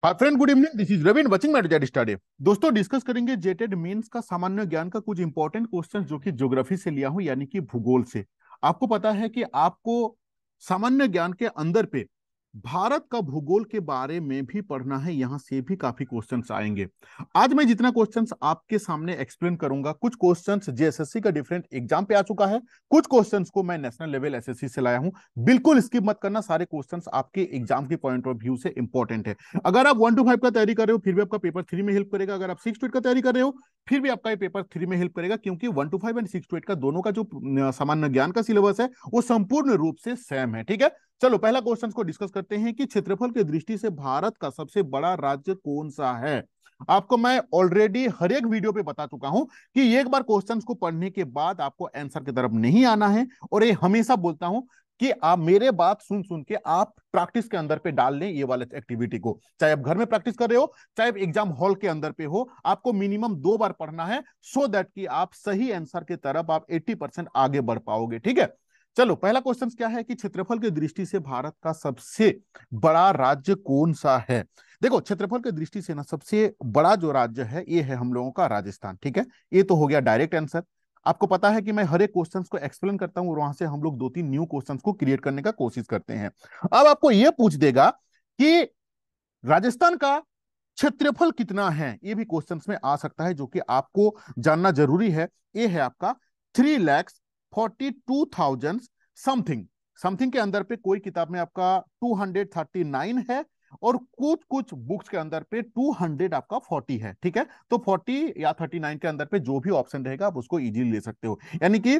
Hi friend, good evening. This is Ravin watching my jet study. दोस्तों, discuss करेंगे जेटेड mains का सामान्य ज्ञान का कुछ इंपॉर्टेंट क्वेश्चन जो कि ज्योग्राफी से लिया हूं, यानी कि भूगोल से। आपको पता है कि आपको सामान्य ज्ञान के अंदर पे भारत का भूगोल के बारे में भी पढ़ना है, यहां से भी काफी क्वेश्चंस आएंगे। आज मैं जितना क्वेश्चंस आपके सामने एक्सप्लेन करूंगा, कुछ क्वेश्चंस जेएसएससी का डिफरेंट एग्जाम पे आ चुका है, कुछ क्वेश्चंस को मैं नेशनल लेवल एसएससी से लाया हूं। बिल्कुल स्किप मत करना, सारे क्वेश्चंस आपके एग्जाम के पॉइंट ऑफ व्यू से इंपॉर्टेंट है। अगर आप 1 to 5 का तैयारी कर रहे हो फिर भी आपका पेपर 3 में हेल्प करेगा। अगर आप 6 to 8 का तैयारी कर रहे हो फिर भी आपका ये पेपर 3 में हेल्प करेगा, क्योंकि 1 to 5 एंड 6 to 8 का दोनों का जो सामान्य ज्ञान का सिलेबस है वो संपूर्ण रूप से सेम है। ठीक है, चलो पहला क्वेश्चन को डिस्कस करते हैं कि क्षेत्रफल की दृष्टि से भारत का सबसे बड़ा राज्य कौन सा है। आपको मैं ऑलरेडी हर एक वीडियो पे बता चुका हूं कि एक बार क्वेश्चंस को पढ़ने के बाद आपको आंसर की तरफ नहीं आना है, और ये हमेशा बोलता हूं कि आप मेरे बात सुन सुन के आप प्रैक्टिस के अंदर पे डाल लें ये वाले एक्टिविटी को। चाहे आप घर में प्रैक्टिस कर रहे हो, चाहे आप एग्जाम हॉल के अंदर पे हो, आपको मिनिमम 2 बार पढ़ना है, सो दैट कि आप सही आंसर की तरफ आप 80% आगे बढ़ पाओगे। ठीक है, चलो पहला क्वेश्चन क्या है कि क्षेत्रफल की दृष्टि से भारत का सबसे बड़ा राज्य कौन सा है। देखो, क्षेत्रफल की दृष्टि से ना सबसे बड़ा जो राज्य है ये है हम लोगों का राजस्थान। ठीक है, ये तो हो गया डायरेक्ट आंसर। आपको पता है कि मैं हर एक क्वेश्चंस को एक्सप्लेन करता हूं और वहां से हम लोग 2-3 न्यू क्वेश्चंस को क्रिएट करने का कोशिश करते हैं। अब आपको यह पूछ देगा कि राजस्थान का क्षेत्रफल कितना है, ये भी क्वेश्चंस में आ सकता है, जो कि आपको जानना जरूरी है। ये है आपका 3,42,000 समथिंग। समथिंग के अंदर पे कोई किताब में आपका 239 है, और कुछ कुछ बुक्स के अंदर पे 200 आपका 40 है। ठीक है, तो 40 या 39 के अंदर पे जो भी ऑप्शन रहेगा आप उसको इजीली ले सकते हो, यानी कि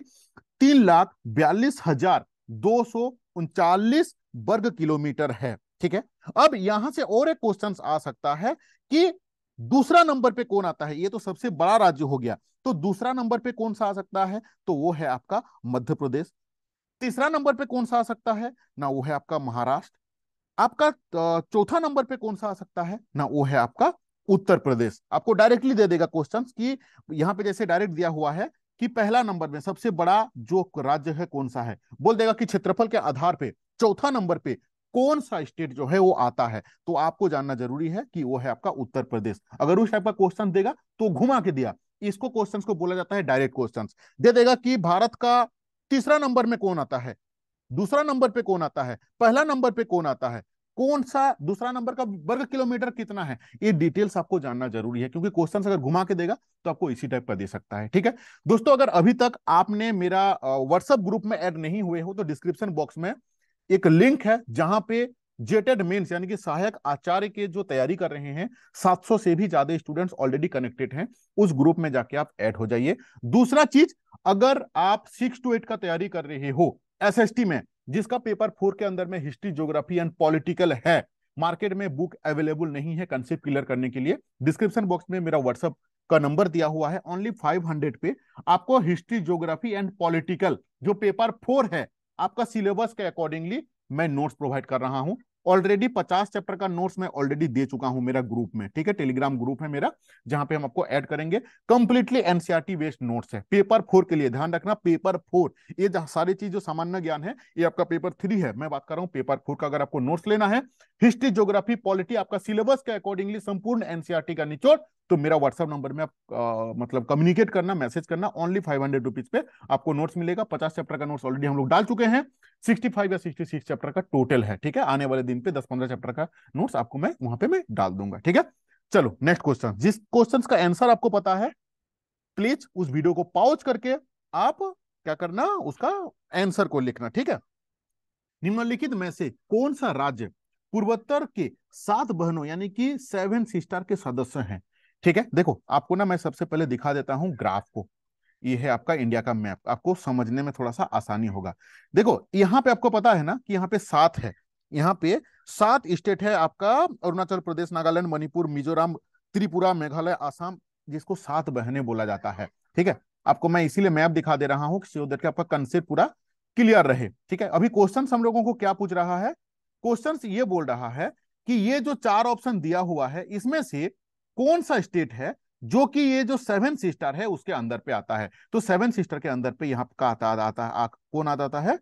3,42,239 वर्ग किलोमीटर है। ठीक है, अब यहां से और एक क्वेश्चन आ सकता है कि दूसरा नंबर पे कौन आता है। ये तो सबसे बड़ा राज्य हो गया, तो दूसरा नंबर पे कौन सा आ सकता है, तो वो है आपका मध्य प्रदेश। तीसरा नंबर पे कौन सा आ सकता है ना, वो है आपका महाराष्ट्र। आपका चौथा नंबर पे कौन सा आ सकता है ना, वो है आपका उत्तर प्रदेश। आपको डायरेक्टली दे देगा क्वेश्चंस कि यहां पे जैसे डायरेक्ट दिया हुआ है कि पहला नंबर में सबसे बड़ा जो राज्य है कौन सा है, बोल देगा कि क्षेत्रफल के आधार पे चौथा नंबर पे कौन सा स्टेट जो है वो आता है, तो आपको जानना जरूरी है कि वो है आपका उत्तर प्रदेश। अगर उस टाइप का क्वेश्चन देगा तो घुमा के दिया, इसको क्वेश्चंस को बोला जाता है डायरेक्ट क्वेश्चंस। दे देगा कि भारत का तीसरा नंबर में कौन आता है, दूसरा नंबर पे कौन आता है, पहला नंबर पे कौन आता है, कौन सा दूसरा नंबर का वर्ग किलोमीटर कितना है, ये डिटेल्स आपको जानना जरूरी है, क्योंकि क्वेश्चन अगर घुमा के देगा तो आपको इसी टाइप का दे सकता है। ठीक है दोस्तों, अगर अभी तक आपने मेरा व्हाट्सएप ग्रुप में ऐड नहीं हुए हो तो डिस्क्रिप्शन बॉक्स में एक लिंक है, जहां पे जेटेड मेंस यानी कि सहायक आचार्य के जो तैयारी कर रहे हैं 700 से भी ज्यादा स्टूडेंट्स ऑलरेडी कनेक्टेड हैं, उस ग्रुप में जाके आप ऐड हो जाइए। दूसरा चीज, अगर आप 6 to 8 का तैयारी कर रहे हो एसएसटी में, जिसका पेपर 4 के अंदर में हिस्ट्री, ज्योग्राफी एंड पॉलिटिकल है, मार्केट में बुक अवेलेबल नहीं है कंसेप्ट क्लियर करने के लिए, डिस्क्रिप्शन बॉक्स में मेरा व्हाट्सएप का नंबर दिया हुआ है। ओनली 500 पे आपको हिस्ट्री, ज्योग्राफी एंड पॉलिटिकल जो पेपर 4 है आपका सिलेबस के अकॉर्डिंगली मैं नोट्स प्रोवाइड कर रहा हूं। ऑलरेडी 50 चैप्टर का नोट्स मैं ऑलरेडी दे चुका हूं मेरा ग्रुप में। ठीक है, टेलीग्राम ग्रुप है मेरा, जहां पे हम आपको ऐड करेंगे। कंप्लीटली एनसीईआरटी बेस्ड नोट्स है पेपर 4 के लिए, ध्यान रखना पेपर 4। ये सारी चीज जो सामान्य ज्ञान है ये आपका पेपर 3 है, मैं बात कर रहा हूं पेपर 4 का। अगर आपको नोट्स लेना है हिस्ट्री, ज्योग्राफी, पॉलिटी आपका सिलेबस के अकॉर्डिंगली संपूर्ण एनसीईआरटी का निचोड़, तो मेरा व्हाट्सएप नंबर में आप मतलब कम्युनिकेट करना, मैसेज करना। ओनली 500 रुपीज पे आपको नोट्स मिलेगा। 50 चैप्टर का नोट्स ऑलरेडी हम लोग डाल चुके हैं, 65 या 66 चैप्टर का टोटल है। ठीक है, आने वाले दिन पे 10-15 चैप्टर का नोट्स आपको मैं वहां पे मैं डाल दूंगा। ठीक है, चलो नेक्स्ट क्वेश्चन। जिस क्वेश्चन का आंसर आपको पता है, प्लीज उस वीडियो को पॉज करके आप क्या करना, उसका आंसर को लिखना। ठीक है, निम्नलिखित में से कौन सा राज्य पूर्वोत्तर के 7 बहनों यानी कि 7 सिस्टर के सदस्य हैं। ठीक है, देखो आपको ना मैं सबसे पहले दिखा देता हूं ग्राफ को। ये है आपका इंडिया का मैप, आपको समझने में थोड़ा सा आसानी होगा। देखो यहाँ पे आपको पता है ना कि यहाँ पे 7 है, यहाँ पे 7 स्टेट है आपका, अरुणाचल प्रदेश, नागालैंड, मणिपुर, मिजोरम, त्रिपुरा, मेघालय, आसाम, जिसको 7 बहनें बोला जाता है। ठीक है, आपको मैं इसीलिए मैप दिखा दे रहा हूं सो दैट आपका कंसेप्ट पूरा क्लियर रहे। ठीक है, अभी क्वेश्चन हम लोगों को क्या पूछ रहा है, क्वेश्चन ये बोल रहा है कि ये जो 4 ऑप्शन दिया हुआ है इसमें से कौन सा स्टेट है जो कि ये जो 7 सिस्टर है उसके अंदर पे आता है। तो 7 सिस्टर के अंदर पे यहाँ का आता है कौन आता है,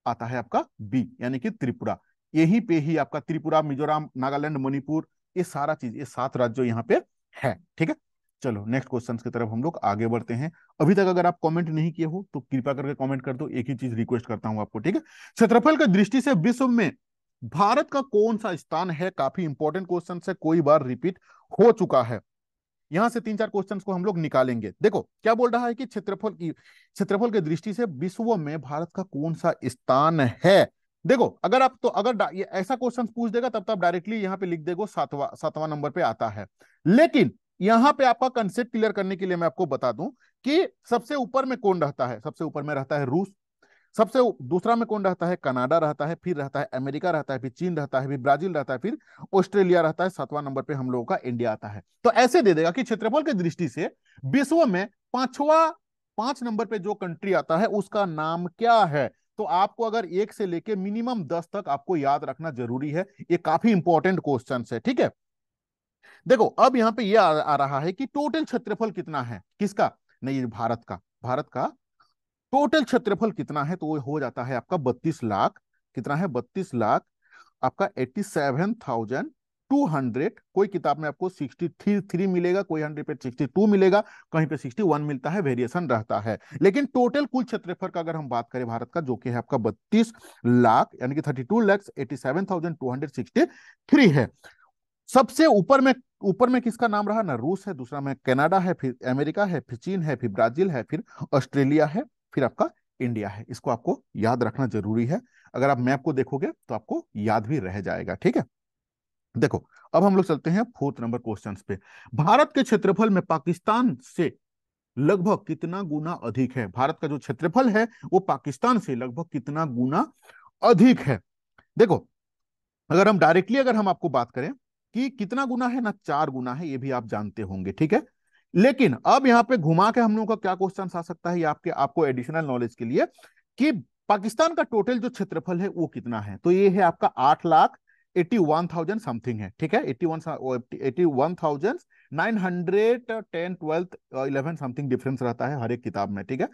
आता है आपका बी, यानी कि त्रिपुरा। यहीं पे ही आपका त्रिपुरा, मिजोरम, नागालैंड, मणिपुर, ये सारा चीज, ये 7 राज्य यहाँ पे है। ठीक है, चलो नेक्स्ट क्वेश्चन की तरफ हम लोग आगे बढ़ते हैं। अभी तक अगर आप कमेंट नहीं किए हो तो कृपया करके कमेंट कर दो, एक ही चीज रिक्वेस्ट करता हूं आपको। ठीक है, क्षेत्रफल की दृष्टि से विश्व में भारत का कौन सा स्थान है? काफी इंपॉर्टेंट क्वेश्चन है, कोई बार रिपीट हो चुका है। यहां से 3-4 क्वेश्चंस को हम लोग निकालेंगे। देखो क्या बोल रहा है कि क्षेत्रफल की दृष्टि से विश्व में भारत का कौन सा स्थान है। देखो अगर आप तो अगर ये ऐसा क्वेश्चन पूछ देगा तब तो आप डायरेक्टली यहाँ पे लिख देगो 7वां नंबर पे आता है। लेकिन यहाँ पे आपका कंसेप्ट क्लियर करने के लिए मैं आपको बता दूं कि सबसे ऊपर में कौन रहता है। सबसे ऊपर में रहता है रूस, सबसे दूसरा में कौन रहता है? कनाडा रहता है, फिर रहता है अमेरिका रहता है, फिर चीन रहता है, फिर ब्राजील रहता है, फिर ऑस्ट्रेलिया रहता है, 7वां नंबर पे हम लोगों का इंडिया आता है। तो ऐसे दे देगा कि क्षेत्रफल की दृष्टि से विश्व में 5 नंबर पे जो कंट्री आता है उसका नाम क्या है। तो आपको अगर 1 से लेके मिनिमम 10 तक आपको याद रखना जरूरी है, ये काफी इंपॉर्टेंट क्वेश्चन है। ठीक है, देखो अब यहाँ पे ये आ रहा है कि टोटल क्षेत्रफल कितना है, किसका? नहीं, भारत का। भारत का टोटल क्षेत्रफल कितना है? तो वो हो जाता है आपका 32 लाख। कितना है? 32 लाख आपका 87,200। कोई किताब में आपको 63 मिलेगा, कोई 100 पे 62 मिलेगा, कहीं पे 61 मिलता है, वेरिएशन रहता है। लेकिन टोटल कुल क्षेत्रफल का अगर हम बात करें भारत का, जो कि है आपका 32 लाख, यानी कि 32,87,263 है। सबसे ऊपर में किसका नाम रहा ना? रूस है, दूसरा में कनाडा है, फिर अमेरिका है, फिर चीन है, फिर ब्राजील है, फिर ऑस्ट्रेलिया है, फिर आपका इंडिया है। इसको आपको याद रखना जरूरी है। अगर आप मैप को देखोगे तो आपको याद भी रह जाएगा। ठीक है, देखो अब हम लोग चलते हैं 4th नंबर क्वेश्चन पे। भारत के क्षेत्रफल में पाकिस्तान से लगभग कितना गुना अधिक है? भारत का जो क्षेत्रफल है वो पाकिस्तान से लगभग कितना गुना अधिक है? देखो अगर हम डायरेक्टली अगर हम आपको बात करें कि कितना गुना है ना, 4 गुना है, ये भी आप जानते होंगे। ठीक है, लेकिन अब यहाँ पे घुमा के हम लोगों का क्या क्वेश्चन आ सकता है, ये आपको एडिशनल नॉलेज के लिए, कि पाकिस्तान का टोटल जो क्षेत्रफल है वो कितना है। तो ये है आपका 8,81,000 समथिंग है। ठीक है, 81,910 12 11 समथिंग डिफरेंस रहता है हर एक किताब में। ठीक है,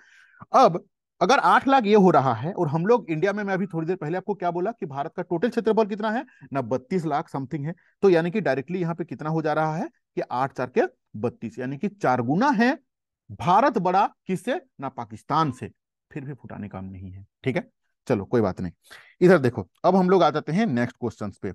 अब अगर 8 लाख ये हो रहा है और हम लोग इंडिया में, मैं अभी थोड़ी देर पहले आपको क्या बोला कि भारत का टोटल क्षेत्रफल कितना है ना, 32 लाख समथिंग है। तो यानी कि डायरेक्टली यहाँ पे कितना हो जा रहा है कि 8 4 के 32, यानी कि 4 गुना है भारत बड़ा किससे ना, पाकिस्तान से। फिर भी फुटाने काम नहीं है। ठीक है, चलो कोई बात नहीं। इधर देखो अब हम लोग आ जाते हैं नेक्स्ट क्वेश्चन पे।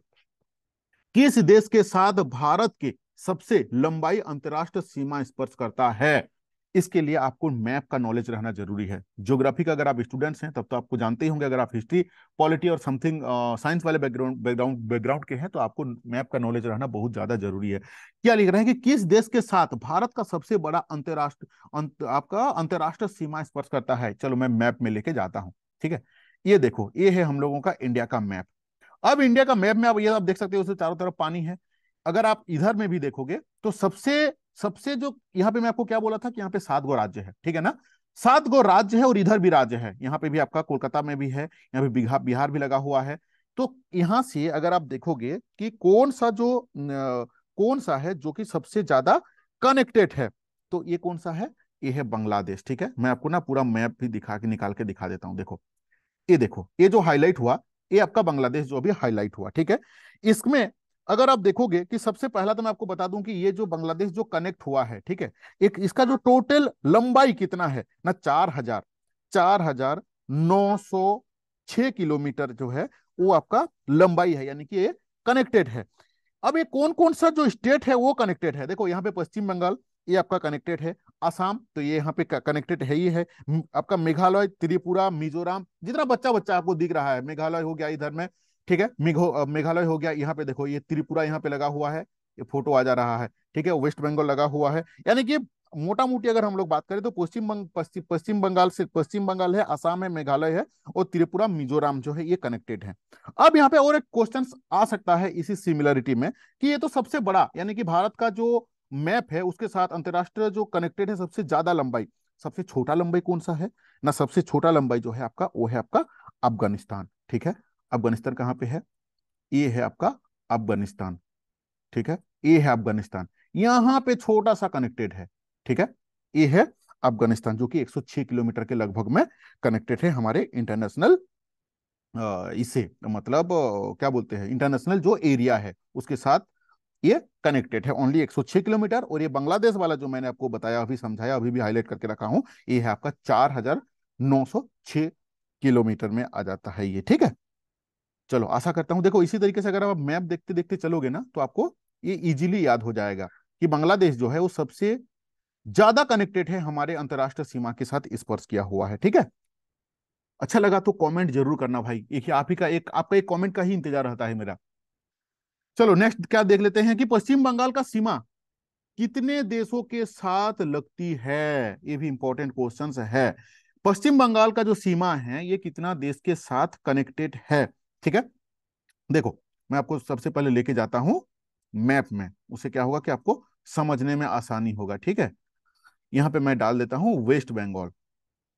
किस देश के साथ भारत के सबसे लंबाई अंतरराष्ट्रीय सीमा स्पर्श करता है? इसके लिए आपको मैप का नॉलेज रहना जरूरी है। ज्योग्राफी का अगर आप स्टूडेंट्स हैं तब तो आपको जानते ही होंगे। अगर आप हिस्ट्री, पॉलिटी और समथिंग साइंस वाले बैकग्राउंड के हैं तो आपको मैप का नॉलेज रहना बहुत ज्यादा जरूरी है। क्या लिख रहे हैं कि किस देश के साथ भारत का सबसे बड़ा आपका अंतरराष्ट्रीय सीमा स्पर्श करता है? चलो मैं मैप में लेके जाता हूँ। ठीक है, ये देखो ये है हम लोगों का इंडिया का मैप। अब इंडिया का मैप में आप ये आप देख सकते हो, उसके चारों तरफ पानी है। अगर आप इधर में भी देखोगे तो सबसे सबसे जो यहाँ पे मैं आपको क्या बोला था कि यहाँ पे 7 गो राज्य है। ठीक है ना, 7 गो राज्य है और इधर भी राज्य है। यहाँ पे भी आपका कोलकाता में भी है, यहाँ पे बिहार भी लगा हुआ है। तो यहाँ से अगर आप देखोगे कि कौन सा है जो कि सबसे ज्यादा कनेक्टेड है, तो ये कौन सा है? ये है बांग्लादेश। ठीक है, मैं आपको ना पूरा मैप भी दिखा के निकाल के दिखा देता हूँ। देखो ये जो हाईलाइट हुआ, ये आपका बांग्लादेश जो अभी हाईलाइट हुआ। ठीक है, इसमें अगर आप देखोगे कि सबसे पहला तो मैं आपको बता दूं कि ये जो बांग्लादेश जो कनेक्ट हुआ है, ठीक है, एक इसका जो टोटल लंबाई कितना है ना, 4,906 किलोमीटर जो है वो आपका लंबाई है, यानी कि ये कनेक्टेड है। अब ये कौन कौन सा जो स्टेट है वो कनेक्टेड है? देखो यहाँ पे पश्चिम बंगाल ये आपका कनेक्टेड है, असम तो ये यहाँ पे कनेक्टेड है ही है, आपका मेघालय, त्रिपुरा, मिजोरम, जितना बच्चा बच्चा आपको दिख रहा है, मेघालय हो गया इधर में। ठीक है, मेघालय हो गया, यहाँ पे देखो ये त्रिपुरा यहाँ पे लगा हुआ है, ये फोटो आ जा रहा है। ठीक है, वेस्ट बंगाल लगा हुआ है, यानी कि मोटा मोटी अगर हम लोग बात करें तो पश्चिम बंगाल से, पश्चिम बंगाल है, असम है, मेघालय है और त्रिपुरा मिजोरम जो है ये कनेक्टेड है। अब यहाँ पे और एक क्वेश्चन आ सकता है इसी सिमिलरिटी में कि ये तो सबसे बड़ा, यानी कि भारत का जो मैप है उसके साथ अंतरराष्ट्रीय जो कनेक्टेड है सबसे ज्यादा लंबाई, सबसे छोटा लंबाई कौन सा है ना? सबसे छोटा लंबाई जो है आपका वो है आपका अफगानिस्तान। ठीक है, अफगानिस्तान कहाँ पे है? ये है आपका अफगानिस्तान। ठीक है, ये है अफगानिस्तान, यहां पे छोटा सा कनेक्टेड है। ठीक है, ये है अफगानिस्तान जो कि 106 किलोमीटर के लगभग में कनेक्टेड है हमारे इंटरनेशनल इससे, मतलब क्या बोलते हैं, इंटरनेशनल जो एरिया है उसके साथ ये कनेक्टेड है ओनली 106 किलोमीटर। और ये बांग्लादेश वाला जो मैंने आपको बताया, अभी समझाया, अभी भी हाईलाइट करके रखा हूं, ये है आपका 4906 किलोमीटर में आ जाता है ये, ठीक है। चलो आशा करता हूं, देखो इसी तरीके से अगर आप मैप देखते देखते चलोगे ना तो आपको ये इजीली याद हो जाएगा कि बांग्लादेश जो है वो सबसे ज्यादा कनेक्टेड है हमारे अंतरराष्ट्रीय सीमा के साथ स्पर्श किया हुआ है, ठीक है। अच्छा लगा तो कमेंट जरूर करना भाई, एक आप ही का एक आपका एक कमेंट का ही इंतजार रहता है मेरा। चलो नेक्स्ट क्या देख लेते हैं कि पश्चिम बंगाल का सीमा कितने देशों के साथ लगती है। ये भी इंपॉर्टेंट क्वेश्चंस है। पश्चिम बंगाल का जो सीमा है ये कितना देश के साथ कनेक्टेड है, ठीक है। देखो मैं आपको सबसे पहले लेके जाता हूं मैप में, उससे क्या होगा कि आपको समझने में आसानी होगा, ठीक है। यहां पे मैं डाल देता हूं वेस्ट बंगाल।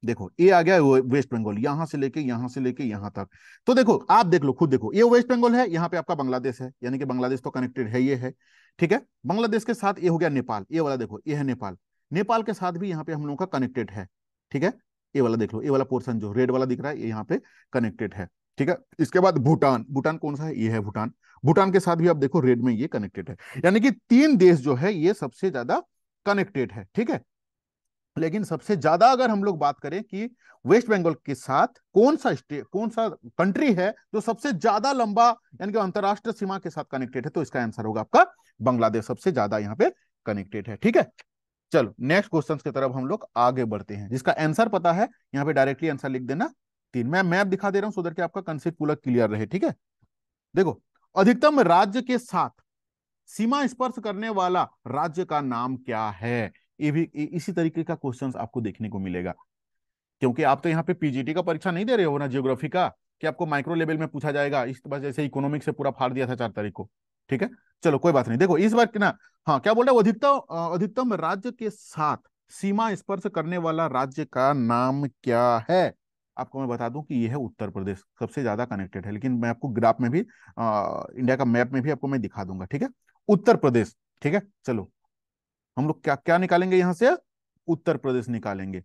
देखो ये आ गया वेस्ट बंगाल, यहां से लेके यहां तक। तो देखो आप देख लो, खुद देखो, ये वेस्ट बंगाल है, यहाँ पे आपका बांग्लादेश है, यानी कि बांग्लादेश तो कनेक्टेड है, ये है, ठीक है। बांग्लादेश के साथ ये हो गया नेपाल, ये वाला देखो ये है नेपाल। नेपाल के साथ भी यहाँ पे हम लोगों का कनेक्टेड है, ठीक है। ये वाला देख लो, ये वाला पोर्शन जो रेड वाला दिख रहा है ये यहाँ पे कनेक्टेड है, ठीक है। इसके बाद भूटान, भूटान कौन सा है, ये है भूटान। भूटान के साथ भी आप देखो रेड में ये कनेक्टेड है, यानी कि 3 देश जो है ये सबसे ज्यादा कनेक्टेड है, ठीक है। लेकिन सबसे ज्यादा अगर हम लोग बात करें कि वेस्ट बंगाल के साथ कौन सा स्टेट, कौन सा कंट्री है जो सबसे ज्यादा लंबा यानी कि अंतरराष्ट्रीय सीमा के साथ कनेक्टेड है, तो इसका आंसर होगा आपका बांग्लादेश, सबसे ज्यादा यहाँ पे कनेक्टेड है, ठीक है। चलो नेक्स्ट क्वेश्चन की तरफ हम लोग आगे बढ़ते हैं, जिसका आंसर पता है यहाँ पे डायरेक्टली आंसर लिख देना 3। मैं मैप दिखा दे रहा हूं सो दैट कि आपका कंसेप्ट पूरा क्लियर रहे, ठीक है। देखो अधिकतम राज्य के साथ सीमा स्पर्श करने वाला राज्य का नाम क्या है, ये भी इसी तरीके का क्वेश्चंस आपको देखने को मिलेगा। क्योंकि आप तो यहाँ पे पीजीटी का परीक्षा नहीं दे रहे हो ना ज्योग्राफी का, कि आपको माइक्रो लेवल में पूछा जाएगा, इस बार जैसे इकोनॉमिक से पूरा फाड़ दिया था 4 तारीख को, ठीक है। चलो कोई बात नहीं, देखो इस बार ना, हाँ क्या बोल रहे हैं, अधिकतम राज्य के साथ सीमा स्पर्श करने वाला राज्य का नाम क्या है। आपको मैं बता दूं कि यह है उत्तर प्रदेश, सबसे ज्यादा कनेक्टेड है। लेकिन मैं आपको ग्राफ में भी इंडिया का मैप में भी आपको मैं दिखा दूंगा, ठीक है। उत्तर प्रदेश, ठीक है। चलो हम लोग क्या क्या निकालेंगे यहां से, उत्तर प्रदेश निकालेंगे।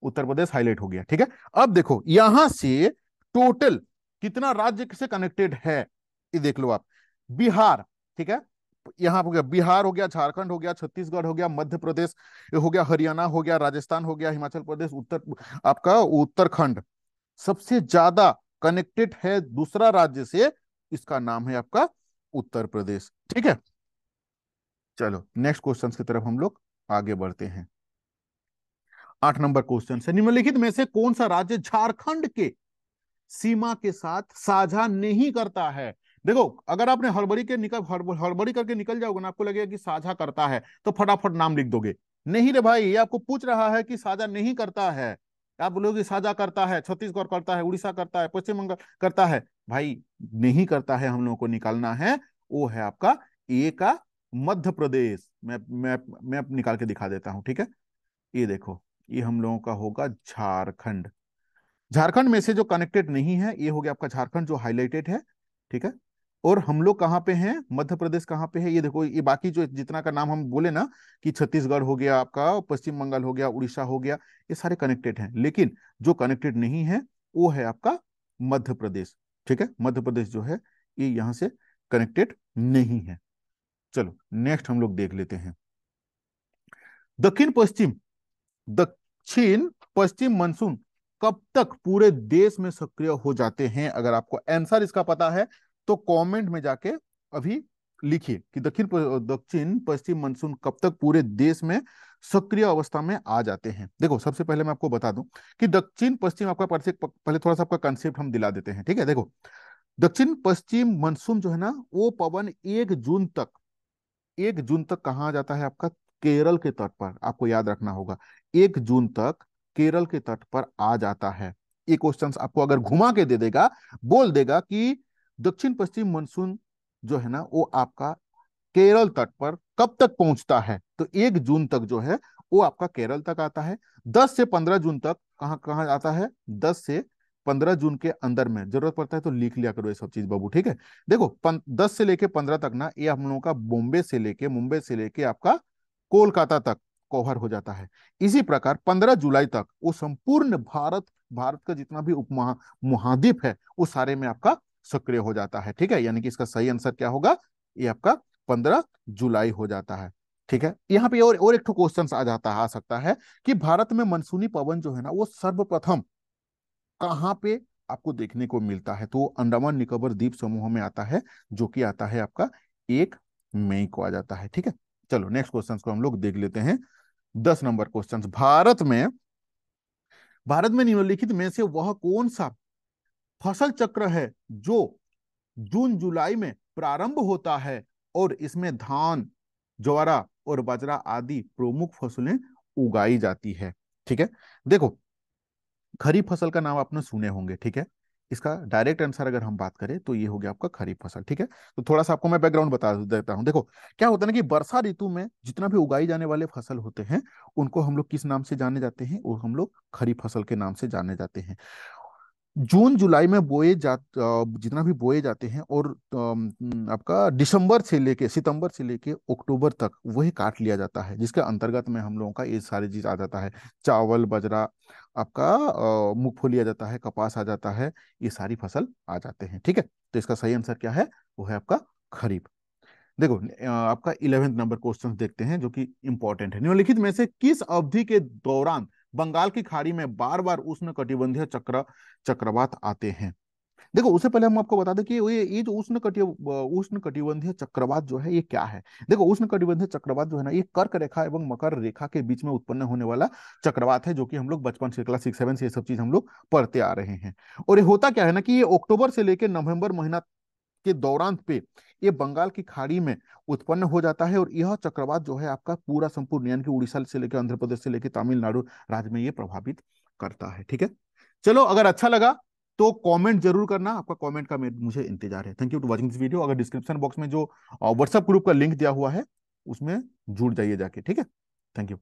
उत्तर प्रदेश हाईलाइट हो गया, ठीक है। अब देखो यहां से टोटल कितना राज्य से कनेक्टेड है, ये देख लो आप। बिहार, ठीक है, यहां हो गया बिहार, हो गया झारखंड, हो गया छत्तीसगढ़, हो गया मध्य प्रदेश, ये हो गया हरियाणा, हो गया राजस्थान, हो गया हिमाचल प्रदेश, उत्तर आपका उत्तराखंड। सबसे ज्यादा कनेक्टेड है दूसरा राज्य से, इसका नाम है आपका उत्तर प्रदेश, ठीक है। चलो नेक्स्ट क्वेश्चन की तरफ हम लोग आगे बढ़ते हैं। 8 नंबर क्वेश्चन से, निम्नलिखित में से कौन सा राज्य झारखंड के सीमा के साथ साझा नहीं करता है। देखो अगर आपने हड़बड़ी करके निकल जाओगे ना, आपको लगेगा कि साझा करता है तो फटाफट नाम लिख दोगे। नहीं रे भाई, ये आपको पूछ रहा है कि साझा नहीं करता है। आप बोलोगे साझा करता है, छत्तीसगढ़ करता है, उड़ीसा करता है, पश्चिम बंगाल करता है, भाई नहीं करता है, हम लोगों को निकालना है। वो है आपका ए का मध्य प्रदेश। मैं निकाल के दिखा देता हूं, ठीक है। ये देखो ये हम लोगों का होगा झारखंड। झारखंड में से जो कनेक्टेड नहीं है ये हो गया आपका झारखंड जो हाईलाइटेड है, ठीक है। और हम लोग कहाँ पे हैं, मध्य प्रदेश कहाँ पे है, ये देखो, ये बाकी जो जितना का नाम हम बोले ना कि छत्तीसगढ़ हो गया आपका, पश्चिम बंगाल हो गया, उड़ीसा हो गया, ये सारे कनेक्टेड हैं। लेकिन जो कनेक्टेड नहीं है वो है आपका मध्य प्रदेश, ठीक है। मध्य प्रदेश जो है ये यहाँ से कनेक्टेड नहीं है। चलो नेक्स्ट हम लोग देख लेते हैं। दक्षिण पश्चिम दक्षिण पश्चिम मानसून कब तक पूरे देश में सक्रिय हो जाते हैं। अगर आपको आंसर इसका पता है तो कमेंट में जाके अभी लिखिए कि दक्षिण पश्चिम मानसून कब तक पूरे देश में सक्रिय अवस्था में आ जाते हैं। देखो सबसे पहले मैं आपको बता दूं कि दक्षिण पश्चिम आपका पहले थोड़ा सा आपका कंसेप्ट हम दिला देते हैं, ठीक है। देखो दक्षिण पश्चिम मानसून जो है ना, वो पवन 1 जून तक कहाँ आ जाता है आपका, केरल के तट पर। आपको याद रखना होगा 1 जून तक केरल के तट पर आ जाता है। ये क्वेश्चंस आपको अगर घुमा के दे देगा, बोल देगा कि दक्षिण पश्चिम मानसून जो है ना वो आपका केरल तट पर कब तक पहुंचता है, तो 1 जून तक जो है वो आपका केरल तक आता है। 10 से 15 जून तक कहाँ कहाँ आता है, 10 से 15 जून के अंदर में। जरूरत पड़ता है तो लिख लिया करो ये सब चीज बाबू, ठीक है। देखो 10 से लेके 15 तक ना, ये हम लोगों का मुंबई से लेके आपका कोलकाता तक कवर हो जाता है। इसी प्रकार 15 जुलाई तक वो संपूर्ण भारत का जितना भी उपमहाद्वीप है वो सारे में आपका सक्रिय हो जाता है, ठीक है। यानी कि इसका सही आंसर क्या होगा, ये आपका 15 जुलाई हो जाता है। ठीक है, यहाँ पे और एक क्वेश्चन आ सकता है कि भारत में मानसूनी पवन जो है ना वो सर्वप्रथम कहाँ पे आपको देखने को मिलता है, तो वो अंडमान निकोबार द्वीप समूह में आता है, जो कि आता है आपका 1 मई को आ जाता है। ठीक है, चलो नेक्स्ट क्वेश्चन को हम लोग देख लेते हैं। 10 नंबर क्वेश्चन, भारत में निम्नलिखित में से वह कौन सा फसल चक्र है जो जून जुलाई में प्रारंभ होता है और इसमें धान, ज्वारा और बाजरा आदि प्रमुख फसलें उगाई जाती है। ठीक है, देखो खरीफ फसल का नाम आपने सुने होंगे। ठीक है, इसका डायरेक्ट आंसर अगर हम बात करें तो ये हो गया आपका खरीफ फसल। ठीक है, तो थोड़ा सा आपको मैं बैकग्राउंड बता देता हूं। देखो क्या होता है ना कि वर्षा ऋतु में जितना भी उगाई जाने वाले फसल होते हैं उनको हम लोग किस नाम से जाने जाते हैं, वो हम लोग खरीफ फसल के नाम से जाने जाते हैं। जून जुलाई में जितना भी बोए जाते हैं और आपका दिसंबर से लेके सितंबर से लेके अक्टूबर तक वही काट लिया जाता है, जिसके अंतर्गत में हम लोगों का ये सारी चीज आ जाता है। चावल, बाजरा, आपका मूंगफली आ जाता है, कपास आ जाता है, ये सारी फसल आ जाते हैं। ठीक है, तो इसका सही आंसर क्या है, वो है आपका खरीफ। देखो आपका 11 नंबर क्वेश्चन देखते हैं जो कि इंपॉर्टेंट है। निम्नलिखित में से किस अवधि के दौरान बंगाल की खाड़ी में बार बार उष्ण कटिबंधीय चक्रवात आते हैं। देखो उससे पहले हम आपको बता दें कि ये जो उष्ण कटिबंधीय चक्रवात जो है ये क्या है। देखो उष्ण कटिबंधीय चक्रवात जो है ना ये कर्क रेखा एवं मकर रेखा के बीच में उत्पन्न होने वाला चक्रवात है, जो कि हम लोग बचपन से क्लास 6 7 से ये सब चीज हम लोग पढ़ते आ रहे हैं। और ये होता क्या है ना कि ये अक्टूबर से लेकर नवंबर महीना के दौरान पे ये बंगाल की खाड़ी में उत्पन्न हो जाता है, और यह चक्रवात जो है आपका पूरा संपूर्ण यानी कि उड़ीसा से लेकर आंध्र प्रदेश से लेकर तमिलनाडु राज्य में ये प्रभावित करता है। ठीक है, चलो अगर अच्छा लगा तो कमेंट जरूर करना, आपका कमेंट का मुझे इंतजार है। Thank you to watching this video. अगर डिस्क्रिप्शन बॉक्स में जो व्हाट्सएप ग्रुप का लिंक दिया हुआ है उसमें जुड़ जाइए जाके। ठीक है, थैंक यू।